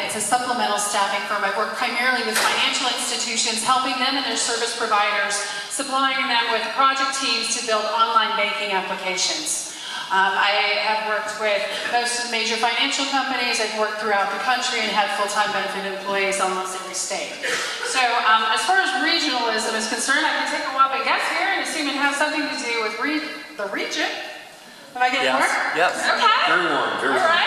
It's a supplemental staffing firm. I work primarily with financial institutions, helping them and their service providers, supplying them with project teams to build online banking applications. I have worked with most of the major financial companies. I've worked throughout the country and had full-time benefit employees almost every state. So as far as regionalism is concerned, I can take a whopping guess here and assume it has something to do with the region. Am I getting more? Yes. Okay. Very warm. Very warm. All right.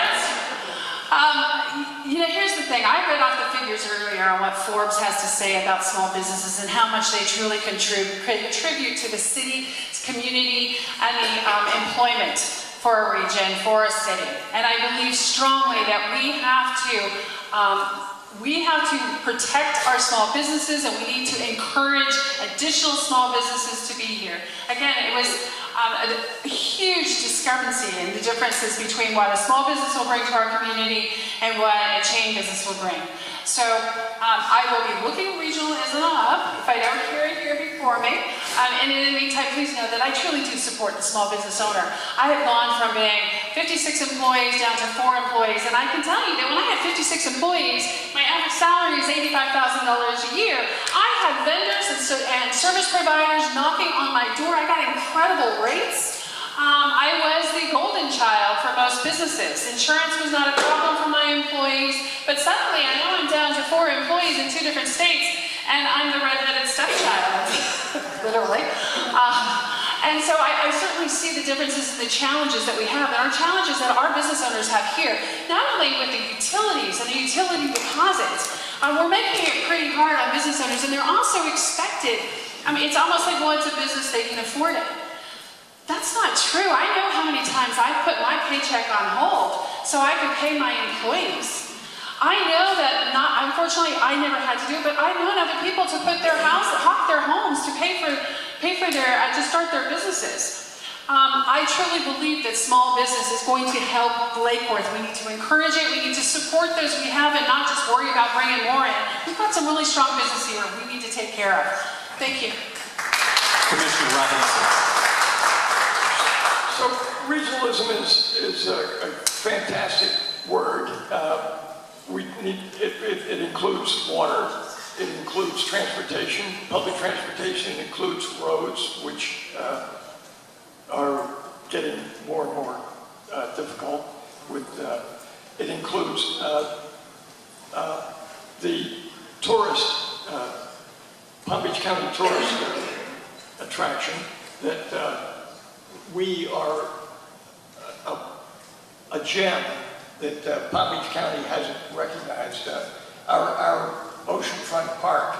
Here's the thing. I read off the figures earlier on what Forbes has to say about small businesses and how much they truly contribute to the city, community, and the employment for a region, for a city. And I believe strongly that we have to protect our small businesses, and we need to encourage additional small businesses to be here. Again, it was a huge discrepancy in the differences between what a small business will bring to our community and what a chain business will bring. So I will be looking regionalism up if I don't hear it here before me. And in the meantime, please know that I truly do support the small business owner. I have gone from being 56 employees down to 4 employees, and I can tell you that when I had 56 employees, my average salary is $85,000 a year. I had vendors and service providers knocking on my door. I got incredible rates. I was the golden child for most businesses. Insurance was not a problem for my employees, but suddenly I know I'm down to 4 employees in 2 different states, and I'm the redheaded stepchild, literally. And so I certainly see the differences and the challenges that we have, and our challenges that our business owners have here, not only with the utilities and the utility deposits. We're making it pretty hard on business owners, and they're also expected. I mean, it's almost like, well, it's a business, they can afford it. That's not true. I know how many times I've put my paycheck on hold so I could pay my employees. I know that unfortunately, I never had to do it, but I've known other people to put their hawk their homes to to start their businesses. I truly believe that small business is going to help Lake Worth. We need to encourage it. We need to support those we have and not just worry about bringing more in. We've got some really strong business here we need to take care of. Thank you. Commissioner Robinson. So regionalism is a fantastic word. It includes water, it includes transportation, public transportation, it includes roads, which are getting more and more difficult. It includes the tourist, Palm Beach County tourist attraction that we are a gem that Palm Beach County hasn't recognized. Our oceanfront park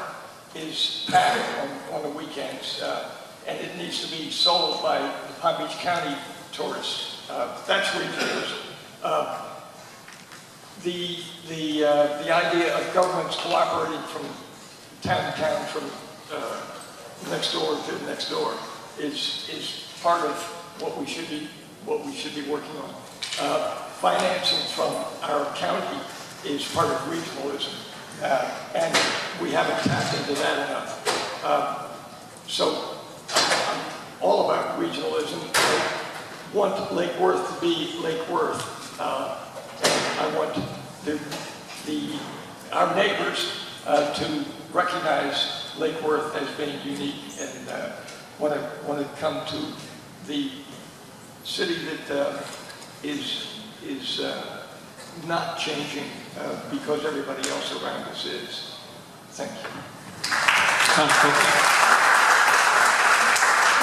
is packed on the weekends, and it needs to be sold by the Palm Beach County tourists. That's regionalism. The idea of governments cooperating from town to town, from next door to next door, is part of what we should be working on. Financing from our county is part of regionalism, and we haven't tapped into that enough. So I'm all about regionalism. I want Lake Worth to be Lake Worth. And I want our neighbors to recognize Lake Worth as being unique, and want to come to the city that is not changing because everybody else around us is. Thank you.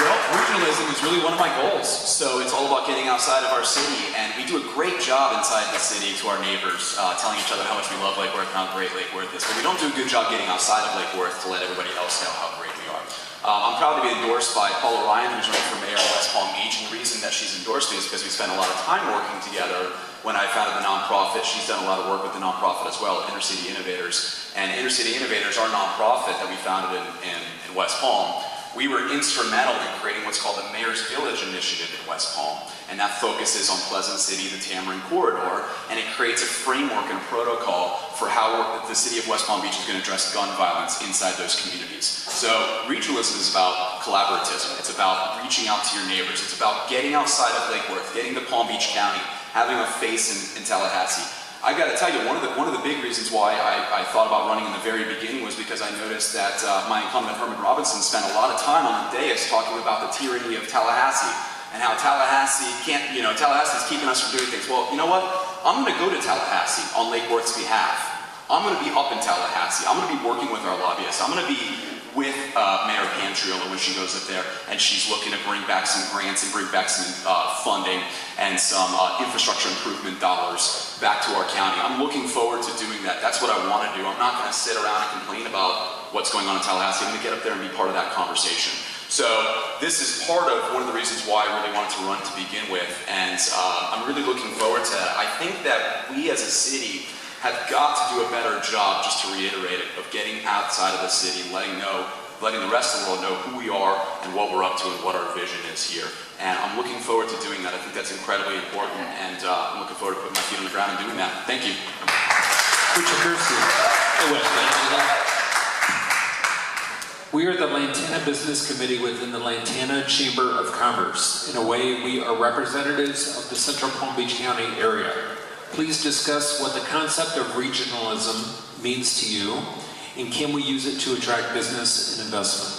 Well, regionalism is really one of my goals. So it's all about getting outside of our city, and we do a great job inside the city to our neighbors, telling each other how much we love Lake Worth and how great Lake Worth is. But we don't do a good job getting outside of Lake Worth to let everybody else know how great we are. I'm proud to be endorsed by Paula Ryan, who's running for mayor of West Palm Beach, and the reason that she's endorsed me is because we spent a lot of time working together. When I founded the nonprofit, she's done a lot of work with the nonprofit as well, Inner City Innovators. And Inner City Innovators, our nonprofit that we founded in West Palm, we were instrumental in creating what's called the Mayor's Village Initiative in West Palm. And that focuses on Pleasant City, the Tamarind Corridor, and it creates a framework and a protocol for how the city of West Palm Beach is going to address gun violence inside those communities. So regionalism is about collaboratism. It's about reaching out to your neighbors. It's about getting outside of Lake Worth, getting to Palm Beach County, having a face in Tallahassee. I got to tell you, one of the big reasons why I thought about running in the very beginning was because I noticed that my incumbent Herman Robinson spent a lot of time on the dais talking about the tyranny of Tallahassee and how Tallahassee can't, Tallahassee's keeping us from doing things. Well, you know what? I'm going to go to Tallahassee on Lake Worth's behalf. I'm going to be up in Tallahassee. I'm going to be working with our lobbyists. I'm going to be with Mayor Pantriola when she goes up there, and she's looking to bring back some grants and bring back some funding and some infrastructure improvement dollars back to our county. I'm looking forward to doing that. That's what I want to do. I'm not going to sit around and complain about what's going on in Tallahassee. I'm going to get up there and be part of that conversation. So this is part of one of the reasons why I really wanted to run to begin with, and I'm really looking forward to that. I think that we as a city have got to do a better job, just to reiterate it, of getting outside of the city and letting the rest of the world know who we are and what we're up to and what our vision is here. And I'm looking forward to doing that. I think that's incredibly important, and I'm looking forward to putting my feet on the ground and doing that. Thank you. Richard Kersey. Hey, Wes, can I do that? We are the Lantana Business Committee within the Lantana Chamber of Commerce. In a way, we are representatives of the Central Palm Beach County area. Please discuss what the concept of regionalism means to you, and can we use it to attract business and investment?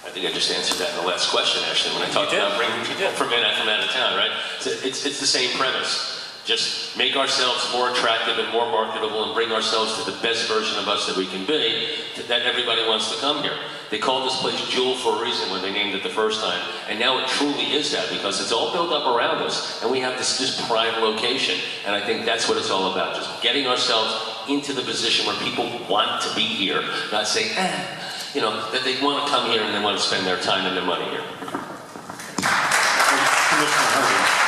I think I just answered that in the last question, actually, when I talked about bringing people from out of town, right? So it's the same premise. Just make ourselves more attractive and more marketable and bring ourselves to the best version of us that we can be, that everybody wants to come here. They called this place Jewel for a reason when they named it the first time, and now it truly is that, because it's all built up around us, and we have this just prime location, and I think that's what it's all about, just getting ourselves into the position where people want to be here, not saying, that they want to come here and they want to spend their time and their money here. Commissioner Harvey.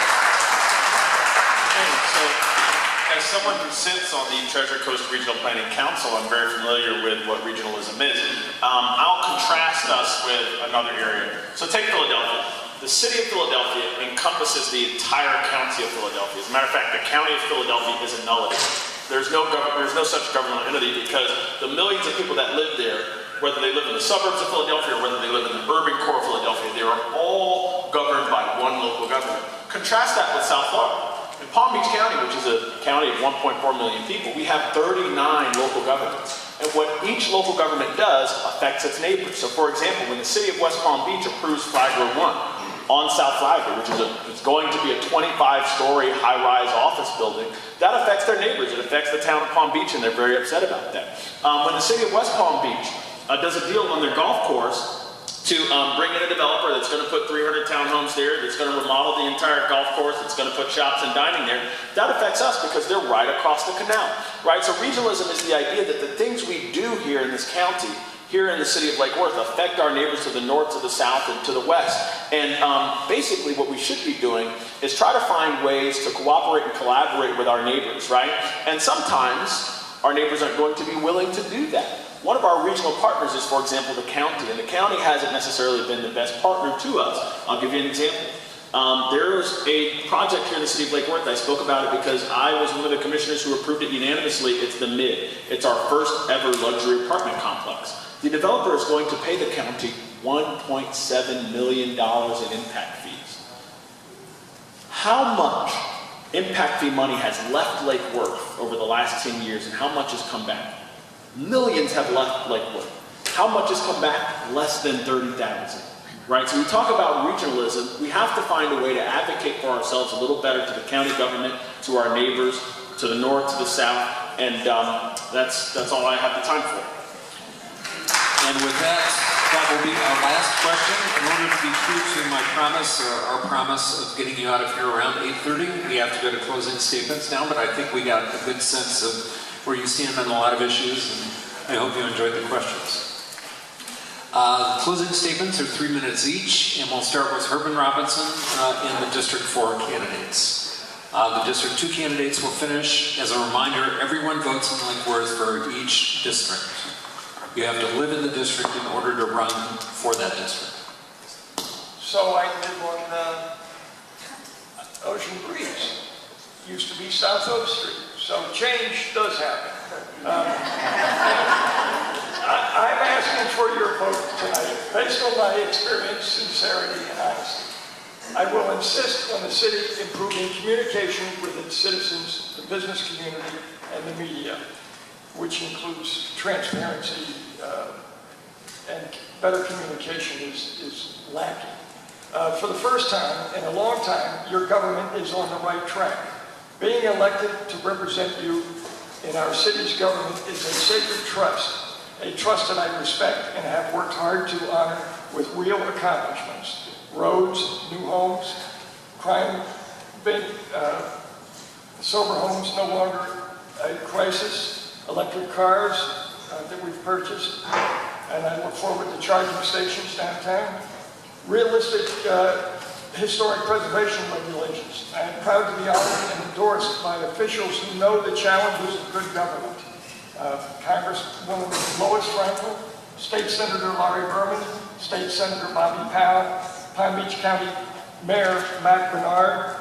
As someone who sits on the Treasure Coast Regional Planning Council, I'm very familiar with what regionalism is. I'll contrast us with another area. So take Philadelphia. The city of Philadelphia encompasses the entire county of Philadelphia. As a matter of fact, the county of Philadelphia is a nullity. There's no such governmental entity, because the millions of people that live there, whether they live in the suburbs of Philadelphia or whether they live in the urban core of Philadelphia, they are all governed by one local government. Contrast that with South Florida. In Palm Beach County, which is a county of 1.4 million people, we have 39 local governments. And what each local government does affects its neighbors. So for example, when the city of West Palm Beach approves Flagler 1 on South Flagler, which is it's going to be a 25-story high-rise office building, that affects their neighbors. It affects the town of Palm Beach, and they're very upset about that. When the city of West Palm Beach does a deal on their golf course to bring in a developer that's going to put 300 townhomes there, that's going to remodel the entire golf course, that's going to put shops and dining there, that affects us because they're right across the canal, right? So regionalism is the idea that the things we do here in this county, here in the city of Lake Worth, affect our neighbors to the north, to the south, and to the west. And basically what we should be doing is try to find ways to cooperate and collaborate with our neighbors, right? And sometimes our neighbors aren't going to be willing to do that. One of our regional partners is, for example, the county, and the county hasn't necessarily been the best partner to us. I'll give you an example. There's a project here in the city of Lake Worth. I spoke about it because I was one of the commissioners who approved it unanimously. It's the MID. It's our first ever luxury apartment complex. The developer is going to pay the county $1.7 million in impact fees. How much impact fee money has left Lake Worth over the last 10 years, and how much has come back? Millions have left Lake Worth. How much has come back? Less than 30,000. Right? So we talk about regionalism. We have to find a way to advocate for ourselves a little better to the county government, to our neighbors, to the north, to the south, and that's all I have the time for. And with that will be our last question. In order to be true to my promise, our promise of getting you out of here around 8:30, we have to go to closing statements now, but I think we got a good sense of where you stand on a lot of issues, and I hope you enjoyed the questions. Closing statements are 3 minutes each, and we'll start with Herman Robinson and the District 4 candidates. The District 2 candidates will finish. As a reminder, everyone votes in Lake Worth for each district. You have to live in the district in order to run for that district. So I live on Ocean Breeze. Used to be South Oak Street. So change does happen. I'm asking for your vote tonight, based on my experience, sincerity, and honesty. I will insist on the city improving communication with its citizens, the business community, and the media, which includes transparency, and better communication is lacking. For the first time in a long time, your government is on the right track. Being elected to represent you in our city's government is a sacred trust, a trust that I respect and have worked hard to honor with real accomplishments. Roads, new homes, crime, sober homes no longer a crisis, electric cars that we've purchased, and I look forward to charging stations downtown. Realistic historic preservation regulations. I am proud to be honored and endorsed by officials who know the challenges of good government. Congresswoman Lois Frankel, State Senator Larry Berman, State Senator Bobby Powell, Palm Beach County Mayor Matt Bernard,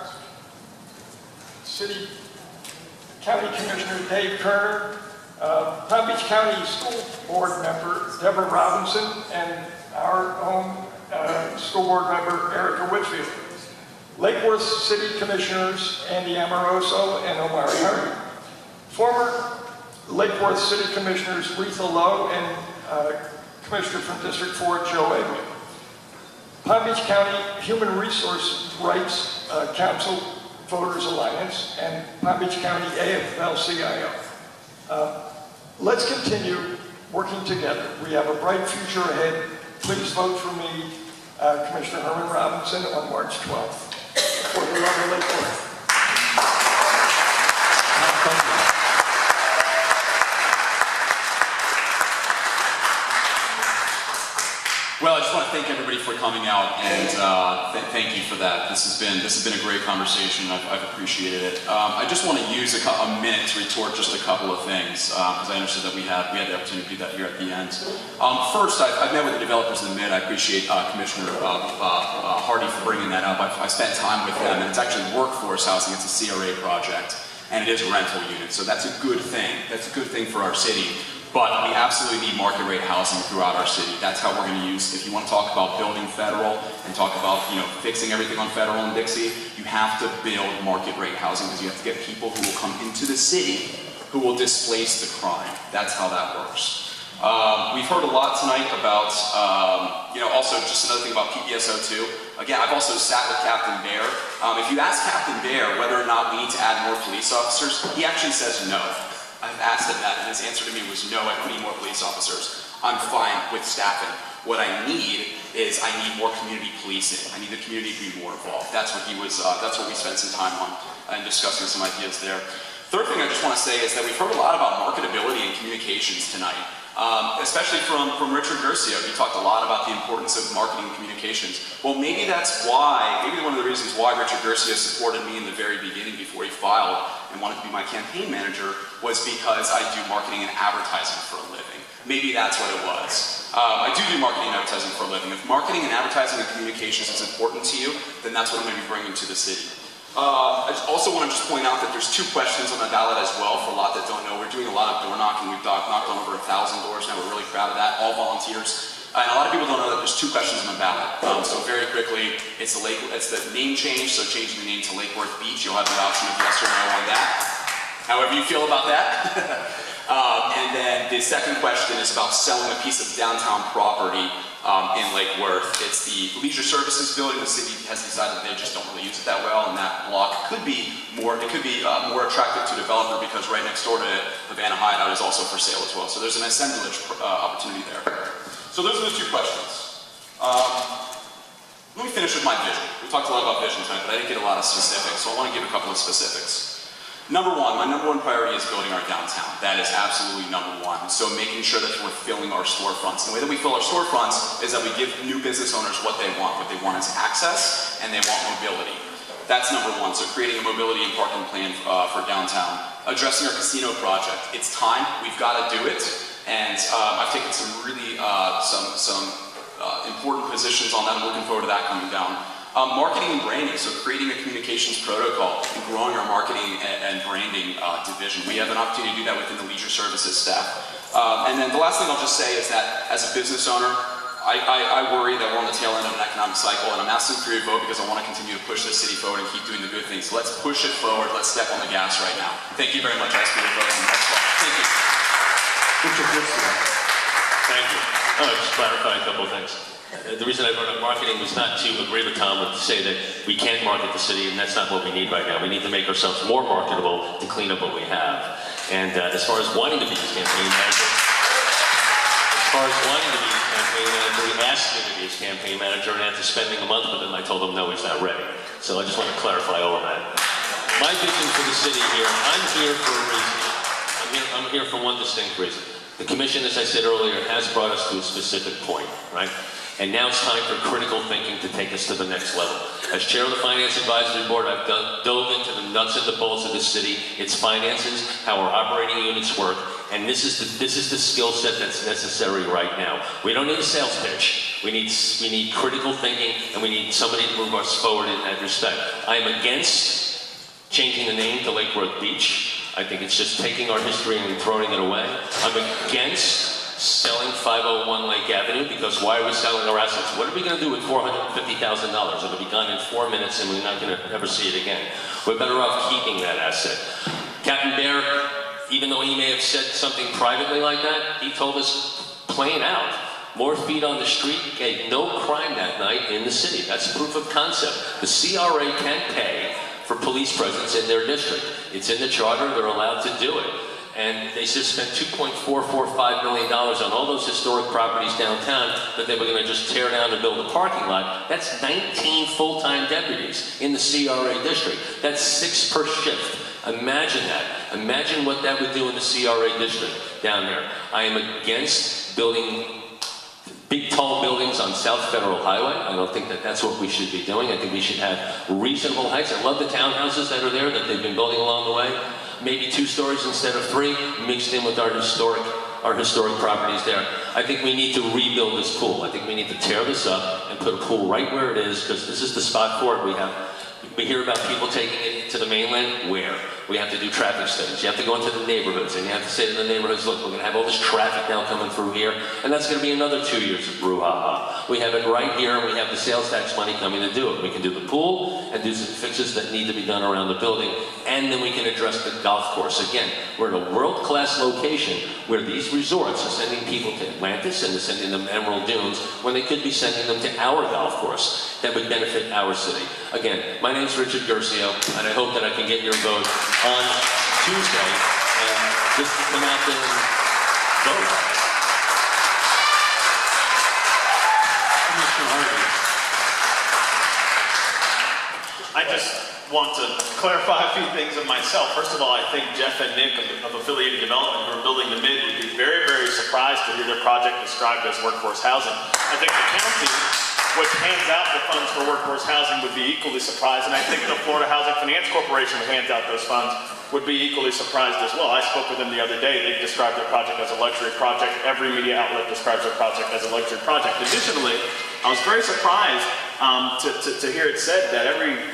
County Commissioner Dave Kerner, Palm Beach County School Board member Deborah Robinson, and our own School Board member Erica Whitfield. Lake Worth City Commissioners Andy Amoroso and Omari Hardy. Former Lake Worth City Commissioners Retha Lowe and Commissioner from District 4 Joe Agley. Palm Beach County Human Resource Rights Council Voters Alliance and Palm Beach County AFL-CIO. Let's continue working together. We have a bright future ahead. Please vote for me, Commissioner Herman Robinson, on March 12th. For the love of Lake Worth. Well, I just want to thank everybody for coming out, and thank you for that. This has been a great conversation. I've appreciated it. I just want to use a minute to retort just a couple of things, because I understood that we had the opportunity to do that here at the end. First, I've met with the developers in the mid. I appreciate Commissioner Hardy for bringing that up. I spent time with them, and it's actually workforce housing. It's a CRA project, and it is a rental unit, so that's a good thing. That's a good thing for our city. But we absolutely need market rate housing throughout our city. That's how we're going to use, if you want to talk about building federal and talk about, fixing everything on federal and Dixie, you have to build market rate housing because you have to get people who will come into the city who will displace the crime. That's how that works. We've heard a lot tonight about, also just another thing about PPSO2. Again, I've also sat with Captain Bear. If you ask Captain Bear whether or not we need to add more police officers, he actually says no. I've asked him that, and his answer to me was, no, I don't need more police officers. I'm fine with staffing. What I need is I need more community policing. I need the community to be more involved. That's what that's what we spent some time on and discussing some ideas there. Third thing I just want to say is that we've heard a lot about marketability and communications tonight, especially from Richard Garcia. He talked a lot about the importance of marketing and communications. Well, maybe that's why, maybe one of the reasons why Richard Garcia supported me in the very beginning before he filed and wanted to be my campaign manager was because I do marketing and advertising for a living. Maybe that's what it was. I do marketing and advertising for a living. If marketing and advertising and communications is important to you, then that's what I'm going to be bringing to the city. I also want to just point out that there's 2 questions on the ballot as well. For a lot that don't know, we're doing a lot of door knocking. We've knocked on over 1,000 doors now. We're really proud of that. All volunteers. And a lot of people don't know that there's 2 questions on the ballot. So very quickly, it's the name change. So changing the name to Lake Worth Beach. You'll have the option of yes or no on that. However you feel about that. And then the second question is about selling a piece of downtown property in Lake Worth. It's the leisure services building. The city has decided that they just don't really use it that well, and that block could be more attractive to a developer because right next door to it, Havana Hideout is also for sale as well. So there's an assemblage opportunity there. So those are the 2 questions. Let me finish with my vision. We talked a lot about vision tonight, but I didn't get a lot of specifics, so I want to give a couple of specifics. Number 1, my number 1 priority is building our downtown. That is absolutely number 1. So making sure that we're filling our storefronts. And the way that we fill our storefronts is that we give new business owners what they want. What they want is access, and they want mobility. That's number 1. So creating a mobility and parking plan for downtown. Addressing our casino project. It's time. We've got to do it. And I've taken some really important positions on that. I'm looking forward to that coming down. Marketing and branding, so creating a communications protocol and growing our marketing and branding division. We have an opportunity to do that within the leisure services staff. And then the last thing I'll just say is that as a business owner, I worry that we're on the tail end of an economic cycle, and I'm asking for your vote because I want to continue to push this city forward and keep doing the good things. Let's push it forward. Let's step on the gas right now. Thank you very much. I ask for your vote on that. Thank you. Thank you. Just clarify a couple of things. The reason I brought up marketing was not to agree with Tom and to say that we can't market the city, and that's not what we need right now. We need to make ourselves more marketable to clean up what we have. And as far as wanting to be his campaign manager, he asked me to be his campaign manager, and after spending a month with him, I told him no, he's not ready. So I just want to clarify all of that. My vision for the city here, I'm here for a reason. I'm here for one distinct reason. The commission, as I said earlier, has brought us to a specific point, right? And now it's time for critical thinking to take us to the next level. As chair of the Finance Advisory Board, I've dove into the nuts and the bolts of the city, its finances, how our operating units work, and this is the skill set that's necessary right now. We don't need a sales pitch. We need critical thinking, and we need somebody to move us forward in that respect. I am against changing the name to Lake Worth Beach. I think it's just taking our history and throwing it away. I'm against selling 501 Lake Avenue, because why are we selling our assets? What are we going to do with $450,000? It'll be gone in 4 minutes and we're not going to ever see it again. We're better off keeping that asset. Captain Bear, even though he may have said something privately like that, he told us plain out. More feet on the street, okay, no crime that night in the city. That's proof of concept. The CRA can pay for police presence in their district. It's in the charter, they're allowed to do it. And they just spent $2.445 million on all those historic properties downtown that they were going to just tear down and build a parking lot. That's 19 full-time deputies in the CRA district. That's 6 per shift. Imagine that. Imagine what that would do in the CRA district down there. I am against building big tall buildings on South Federal Highway. I don't think that that's what we should be doing. I think we should have reasonable heights. I love the townhouses that are there that they've been building along the way. Maybe 2 stories instead of 3, mixed in with our historic properties there. I think we need to rebuild this pool. I think we need to tear this up and put a pool right where it is, because this is the spot for it. We hear about people taking it to the mainland. Where? We have to do traffic studies. You have to go into the neighborhoods, and you have to say to the neighborhoods, look, we're going to have all this traffic now coming through here, and that's going to be another 2 years of brouhaha. We have it right here, and we have the sales tax money coming to do it. We can do the pool and do some fixes that need to be done around the building, and then we can address the golf course. Again, we're in a world-class location where these resorts are sending people to Atlantis and they're sending them to Emerald Dunes when they could be sending them to our golf course that would benefit our city. Again, my name's Richard Garcio, and I hope that I can get your vote on Tuesday, and just to come out there and vote. I just want to clarify a few things of myself. First of all, I think Jeff and Nick of Affiliated Development, who are building the MID, would be very, very surprised to hear their project described as workforce housing. I think the county, which hands out the funds for workforce housing, would be equally surprised, and I think the Florida Housing Finance Corporation, who hands out those funds, would be equally surprised as well. I spoke with them the other day. They described their project as a luxury project. Every media outlet describes their project as a luxury project. Additionally, I was very surprised to hear it said that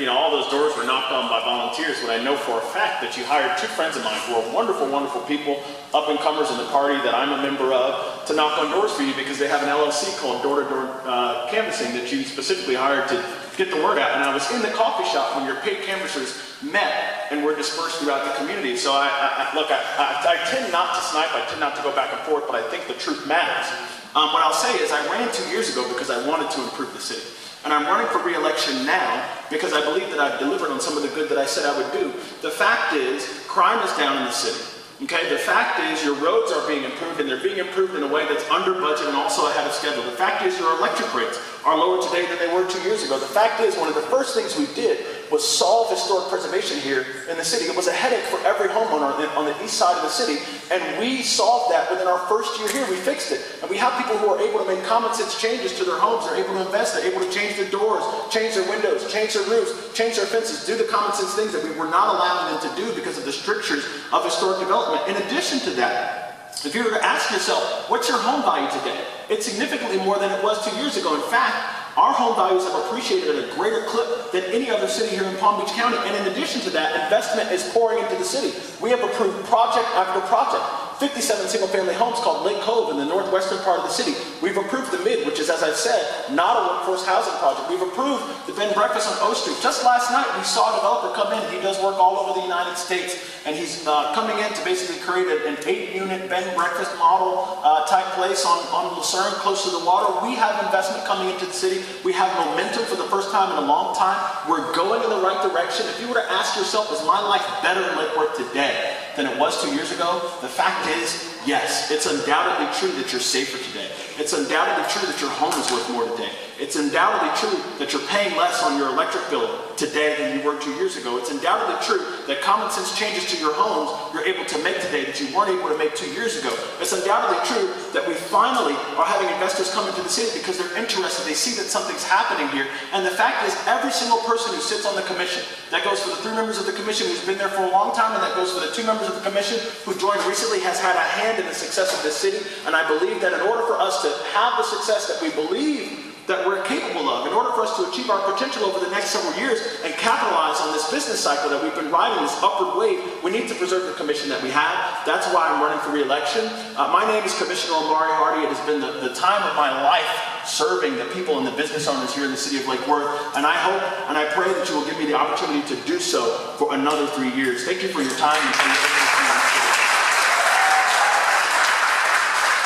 all those doors were knocked on by volunteers, when I know for a fact that you hired 2 friends of mine who are wonderful, wonderful people, up-and-comers in the party that I'm a member of, to knock on doors for you because they have an LLC called Door-to-Door Canvassing that you specifically hired to get the word out. And I was in the coffee shop when your paid canvassers met and were dispersed throughout the community. So I tend not to snipe, I tend not to go back and forth, but I think the truth matters. What I'll say is I ran 2 years ago because I wanted to improve the city. And I'm running for re-election now because I believe that I've delivered on some of the good that I said I would do. The fact is, crime is down in the city. Okay, the fact is your roads are being improved, and they're being improved in a way that's under budget and also ahead of schedule. The fact is your electric rates are lower today than they were 2 years ago. The fact is one of the first things we did was solve historic preservation here in the city. It was a headache for every homeowner on the east side of the city, and we solved that within our first year here. We fixed it. And we have people who are able to make common sense changes to their homes. They're able to invest. They're able to change their doors, change their windows, change their roofs, change their fences, do the common sense things that we were not allowing them to do because of the strictures of historic development. In addition to that, if you were to ask yourself, what's your home value today? It's significantly more than it was 2 years ago. In fact, our home values have appreciated at a greater clip than any other city here in Palm Beach County. And in addition to that, investment is pouring into the city. We have approved project after project. 57 single-family homes called Lake Cove in the northwestern part of the city. We've approved the Mid, which is, as I've said, not a workforce housing project. We've approved the bed and breakfast on O Street. Just last night, we saw a developer come in. He does work all over the United States, and he's coming in to basically create an 8-unit bed and breakfast model type place on Lucerne, close to the water. We have investment coming into the city. We have momentum for the first time in a long time. We're going in the right direction. If you were to ask yourself, is my life better in Lake Worth today than it was 2 years ago? The fact is, yes. It's undoubtedly true that you're safer today. It's undoubtedly true that your home is worth more today. It's undoubtedly true that you're paying less on your electric bill today than you were 2 years ago. It's undoubtedly true that common sense changes to your homes you're able to make today that you weren't able to make 2 years ago. It's undoubtedly true that we finally are having investors come into the city because they're interested. They see that something's happening here. And the fact is, every single person who sits on the commission, that goes for the 3 members of the commission who's been there for a long time, and that goes for the 2 members of the commission who joined recently, has had a hand in the success of this city. And I believe that in order for us to have the success that we believe that we're capable of, in order for us to achieve our potential over the next several years and capitalize on this business cycle that we've been riding, this upward wave, we need to preserve the commission that we have. That's why I'm running for re-election. My name is Commissioner Omari Hardy. It has been the time of my life serving the people and the business owners here in the city of Lake Worth, and I hope and I pray that you will give me the opportunity to do so for another 3 years. Thank you for your time and for your interest in our city.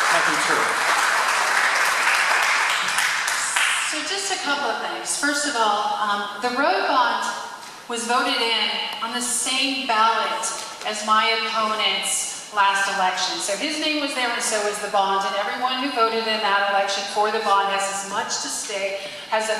Kathy Turk. So just a couple of things. First of all, the road bond was voted in on the same ballot as my opponent's last election. So his name was there and so was the bond, and everyone who voted in that election for the bond has as much to stay, gets as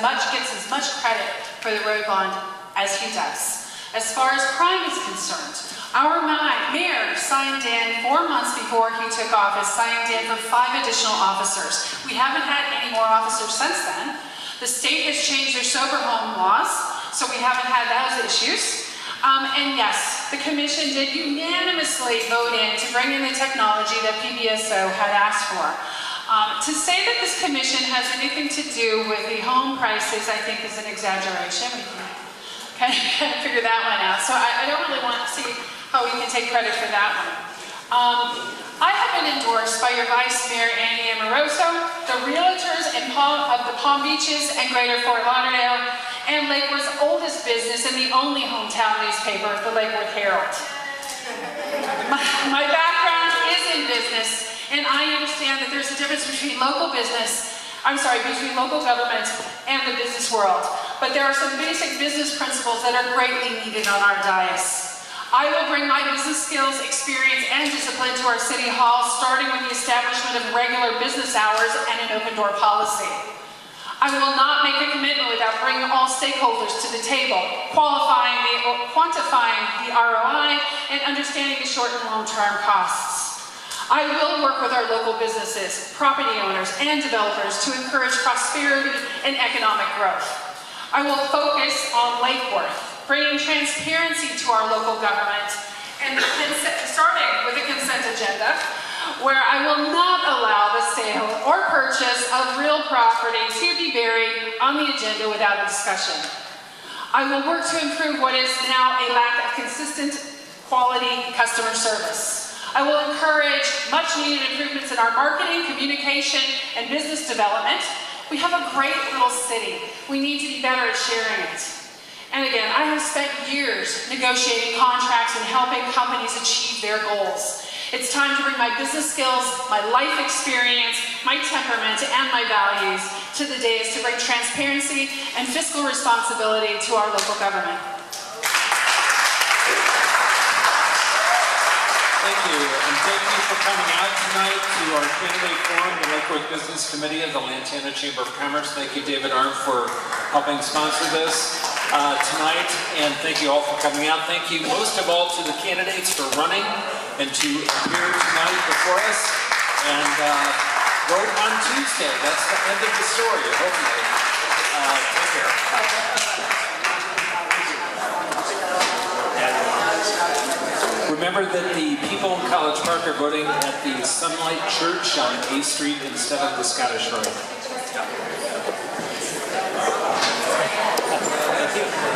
much credit for the road bond as he does. As far as crime is concerned, our mayor signed in 4 months before he took office, signed in for 5 additional officers. We haven't had any more officers since then. The state has changed their sober home laws, so we haven't had those issues. And yes, the commission did unanimously vote in to bring in the technology that PBSO had asked for. To say that this commission has anything to do with the home crisis, I think is an exaggeration. We can kind of figure that one out. So I don't really want to see how we can take credit for that one. I have been endorsed by your Vice Mayor, Andy Amoroso, the realtors of the Palm Beaches and Greater Fort Lauderdale, and Lake Worth's oldest business and the only hometown newspaper, the Lake Worth Herald. My background is in business, and I understand that there's a difference between local government and the business world. But there are some basic business principles that are greatly needed on our dais. I will bring my business skills, experience, and discipline to our City Hall, starting with the establishment of regular business hours and an open door policy. I will not make a commitment without bringing all stakeholders to the table, quantifying the ROI, and understanding the short and long-term costs. I will work with our local businesses, property owners, and developers to encourage prosperity and economic growth. I will focus on Lake Worth, bringing transparency to our local government, and starting with the consent agenda, where I will not allow the sale or purchase of real property to be buried on the agenda without a discussion. I will work to improve what is now a lack of consistent quality customer service. I will encourage much needed improvements in our marketing, communication, and business development. We have a great little city. We need to be better at sharing it. And again, I have spent years negotiating contracts and helping companies achieve their goals. It's time to bring my business skills, my life experience, my temperament, and my values to the dais to bring transparency and fiscal responsibility to our local government. Thank you, and thank you for coming out tonight to our candidate forum, the Lake Worth Business Committee of the Lantana Chamber of Commerce. Thank you, David Arndt, for helping sponsor this tonight, and thank you all for coming out. Thank you most of all to the candidates for running and to appear tonight before us. And vote on Tuesday. That's the end of the story, hopefully. Take care. Remember that the people in College Park are voting at the Sunlight Church on A Street instead of the Scottish Rite. Thank you.